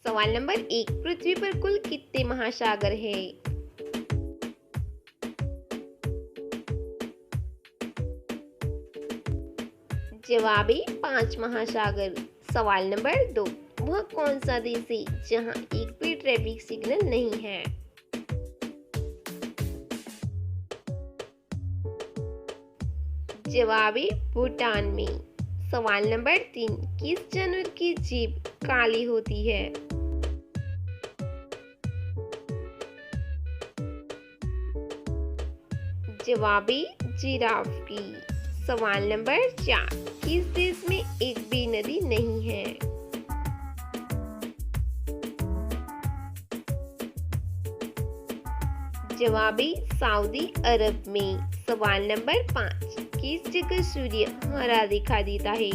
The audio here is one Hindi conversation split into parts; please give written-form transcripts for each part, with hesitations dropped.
सवाल नंबर 1, पृथ्वी पर कुल कितने महासागर है? जवाब है 5 महासागर। सवाल नंबर 2, वह कौन सा देश है जहां एक भी ट्रैफिक सिग्नल नहीं है? जवाब है भूटान में। सवाल नंबर 3, किस जानवर की जीभ काली होती है? जवाब है जिराफ की। सवाल नंबर 4, किस देश में एक भी नदी नहीं है? जवाब है सऊदी अरब में। सवाल नंबर 5, किस जगह सूर्य हरा दिखा देता है?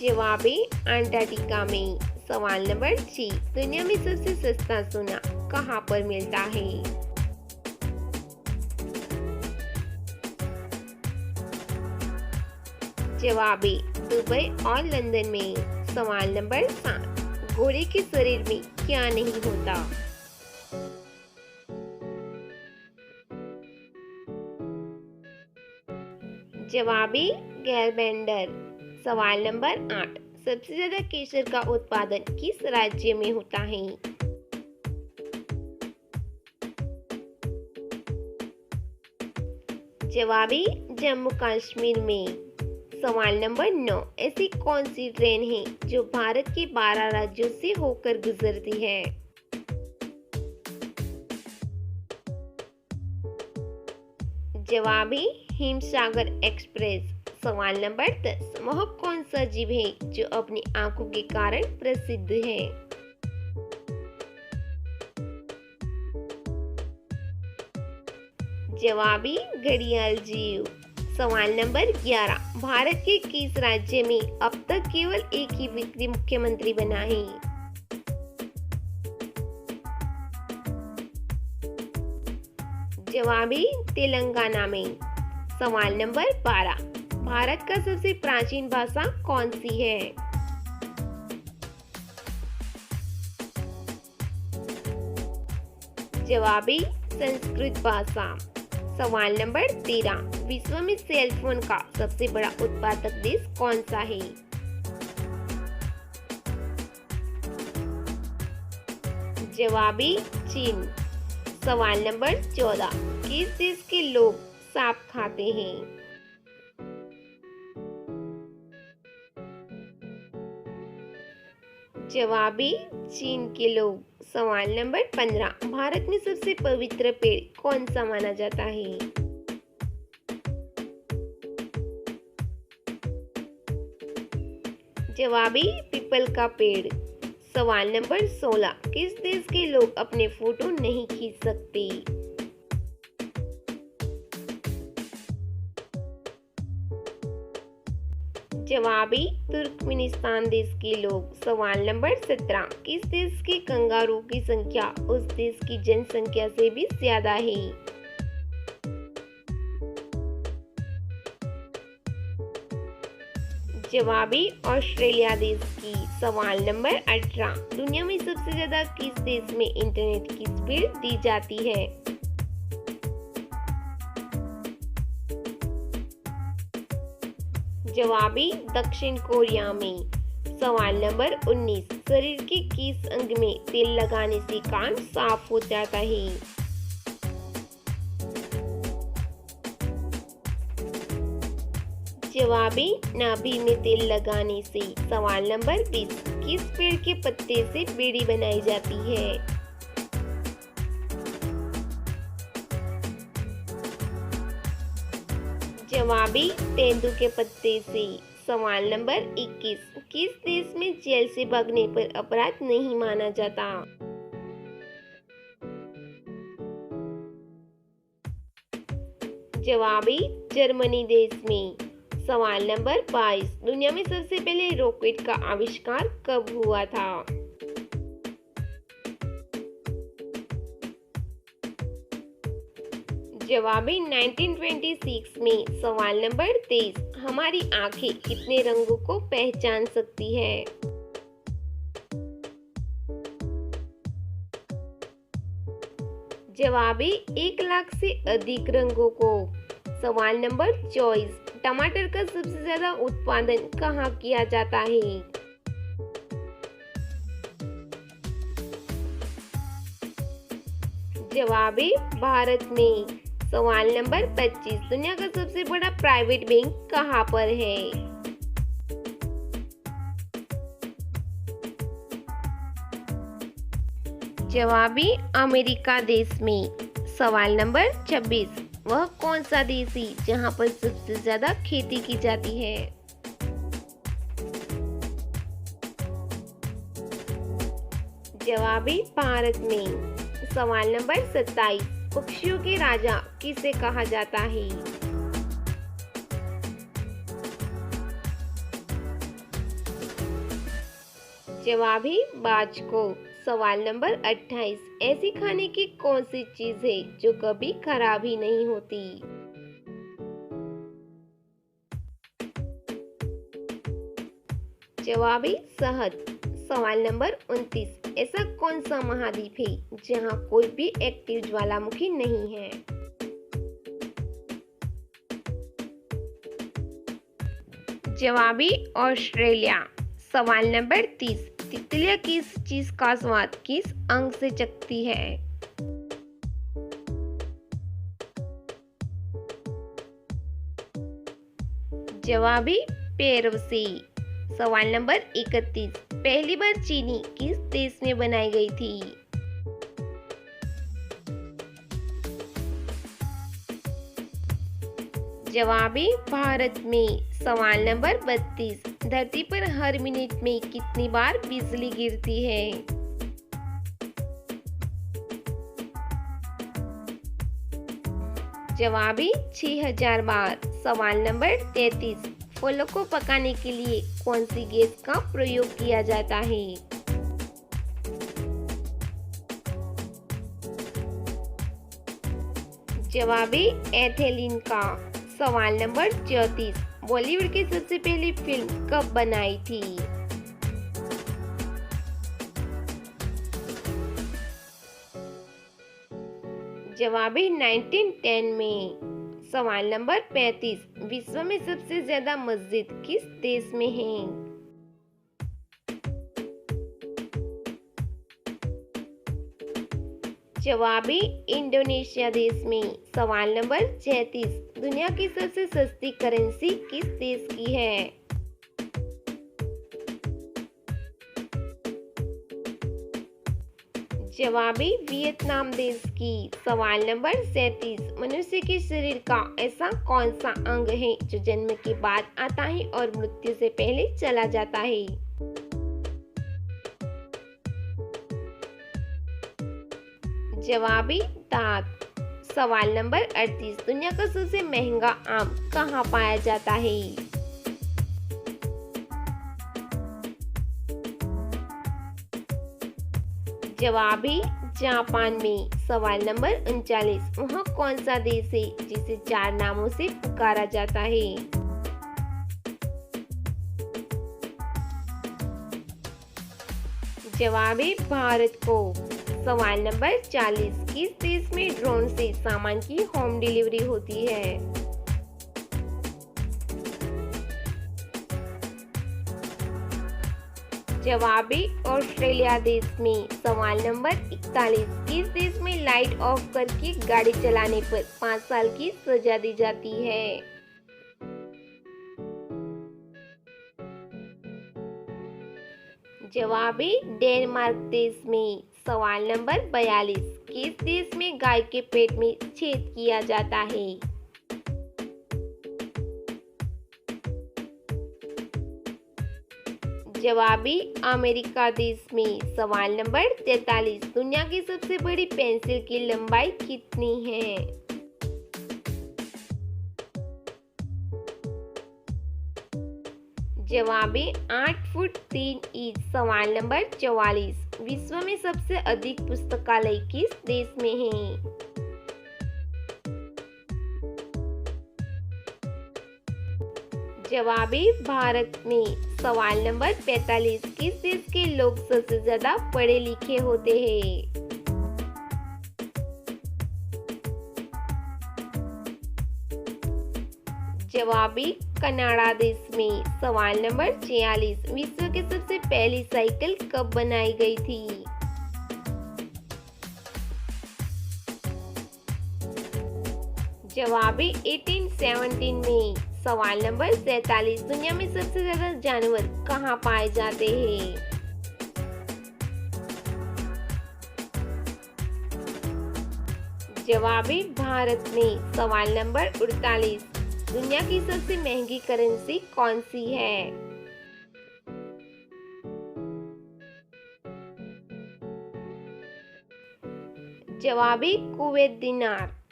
जवाब है अंटार्कटिका में। सवाल नंबर 6, दुनिया में सबसे सस्ता सोना कहाँ पर मिलता है? जवाब है दुबई और लंदन में। सवाल नंबर 7, घोड़े के शरीर में क्या नहीं होता? जवाब है गैरबैंडर। सवाल नंबर 8, सबसे ज्यादा केसर का उत्पादन किस राज्य में होता है? जवाब है जम्मू कश्मीर में। सवाल नंबर 9, ऐसी कौन सी ट्रेन है जो भारत के 12 राज्यों से होकर गुजरती है? जवाब है हिमसागर एक्सप्रेस। सवाल नंबर 10, वह कौन सा जीव है जो अपनी आंखों के कारण प्रसिद्ध है? जवाब है घड़ियाल जीव। सवाल नंबर 11, भारत के किस राज्य में अब तक केवल एक ही व्यक्ति मुख्यमंत्री बना है? जवाब है तेलंगाना में। सवाल नंबर 12, भारत का सबसे प्राचीन भाषा कौन सी है? जवाब है संस्कृत भाषा। सवाल नंबर 13, विश्व में सेल फोन का सबसे बड़ा उत्पादक देश कौन सा है? जवाब है चीन। सवाल नंबर 14, किस देश के लोग सांप खाते हैं? जवाब है चीन के लोग। सवाल नंबर 15, भारत में सबसे पवित्र पेड़ कौन सा माना जाता है? जवाब है पीपल का पेड़। सवाल नंबर 16, किस देश के लोग अपने फोटो नहीं खींच सकते? जवाब है तुर्कमेनिस्तान देश के लोग। सवाल नंबर 17, किस देश के कंगारू की संख्या उस देश की जनसंख्या से भी ज्यादा है? जवाब है ऑस्ट्रेलिया देश की। सवाल नंबर 18, दुनिया में सबसे ज्यादा किस देश में इंटरनेट की स्पीड दी जाती है? जवाब है दक्षिण कोरिया में। सवाल नंबर 19, शरीर के किस अंग में तेल लगाने से कान साफ हो जाता है? जवाब है नाभि में तेल लगाने से। सवाल नंबर 20, किस पेड़ के पत्ते से बीड़ी बनाई जाती है? जवाब है तेंदू के पत्ते से। सवाल नंबर 21, किस देश में जेल से भागने पर अपराध नहीं माना जाता? जवाब है जर्मनी देश में। सवाल नंबर 22, दुनिया में सबसे पहले रॉकेट का आविष्कार कब हुआ था? जवाबी 1926 में। सवाल नंबर 23, हमारी आंखें कितने रंगों को पहचान सकती है? जवाबी 1 लाख से अधिक रंगों को। सवाल नंबर 24, टमाटर का सबसे ज्यादा उत्पादन कहाँ किया जाता है? जवाबी भारत में। सवाल नंबर 25, दुनिया का सबसे बड़ा प्राइवेट बैंक कहाँ पर है? जवाबी अमेरिका देश में। सवाल नंबर 26, वह कौन सा देश है जहां पर सबसे ज्यादा खेती की जाती है? जवाबी भारत में। सवाल नंबर 27, पक्षियों के राजा किसे कहा जाता है? जवाबी बाज को। सवाल नंबर 28, ऐसी खाने की कौन सी चीज है जो कभी खराब ही नहीं होती? जवाबी शहद। सवाल नंबर 29, ऐसा कौन सा महाद्वीप है जहां कोई भी एक्टिव ज्वालामुखी नहीं है? जवाबी ऑस्ट्रेलिया। सवाल नंबर 30, तितलियां किस चीज का स्वाद किस अंग से चखती है? जवाबी पैरों से। सवाल नंबर 31, पहली बार चीनी किस देश में बनाई गई थी? जवाबी भारत में। सवाल नंबर 32, धरती पर हर मिनट में कितनी बार बिजली गिरती है? जवाबी 6000 बार। सवाल नंबर 33, फलों को पकाने के लिए कौन सी गैस का प्रयोग किया जाता है? जवाबी एथिलीन का। सवाल नंबर 34, बॉलीवुड की सबसे पहली फिल्म कब बनाई थी? जवाबी 1910 में। सवाल नंबर 35, विश्व में सबसे ज्यादा मस्जिद किस देश में है? जवाबी इंडोनेशिया देश में। सवाल नंबर 36, दुनिया की सबसे सस्ती करेंसी किस देश की है? जवाबी वियतनाम देश की। सवाल नंबर 37, मनुष्य के शरीर का ऐसा कौन सा अंग है जो जन्म के बाद आता है और मृत्यु से पहले चला जाता है? जवाबी दांत। सवाल नंबर 38, दुनिया का सबसे महंगा आम कहाँ पाया जाता है? जवाबी जापान में। सवाल नंबर 39, वह कौन सा देश है जिसे 4 नामों से पुकारा जाता है? जवाबी भारत को। सवाल नंबर 40, किस देश में ड्रोन से सामान की होम डिलीवरी होती है? जवाबी ऑस्ट्रेलिया देश में। सवाल नंबर 41, किस देश में लाइट ऑफ करके गाड़ी चलाने पर 5 साल की सजा दी जाती है? जवाबी डेनमार्क देश में। सवाल नंबर 42, किस देश में गाय के पेट में छेद किया जाता है? जवाबी अमेरिका देश में। सवाल नंबर 43, दुनिया की सबसे बड़ी पेंसिल की लंबाई कितनी है? जवाबी 8 फुट 3 इंच। सवाल नंबर 44, विश्व में सबसे अधिक पुस्तकालय किस देश में है? जवाबी भारत में। सवाल नंबर 45, किस देश के लोग सबसे ज्यादा पढ़े लिखे होते हैं? जवाबी कनाडा देश में। सवाल नंबर 46, विश्व की सबसे पहली साइकिल कब बनाई गई थी? जवाबी 1817 में। सवाल नंबर 47, दुनिया में सबसे ज्यादा जानवर कहाँ पाए जाते हैं? जवाबी भारत में। सवाल नंबर 48, दुनिया की सबसे महंगी करेंसी कौन सी है? जवाबी कुवैत दिनार।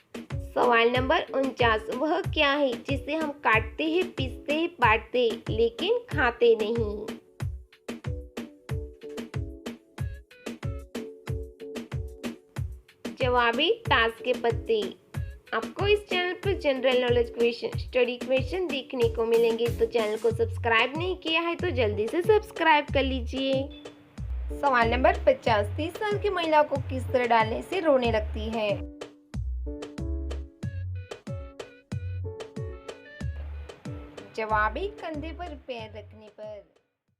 सवाल नंबर 49, वह क्या है जिसे हम काटते हैं, पीसते हैं, बांटते हैं, लेकिन खाते नहीं? जवाबी ताश के पत्ते। आपको इस चैनल पर general knowledge question, study question देखने को मिलेंगे, तो चैनल को सब्सक्राइब नहीं किया है तो जल्दी से सब्सक्राइब कर लीजिए। सवाल नंबर 50, 30 साल की महिला को किस तरह डालने से रोने लगती है? जवाबी कंधे पर पैर रखने पर।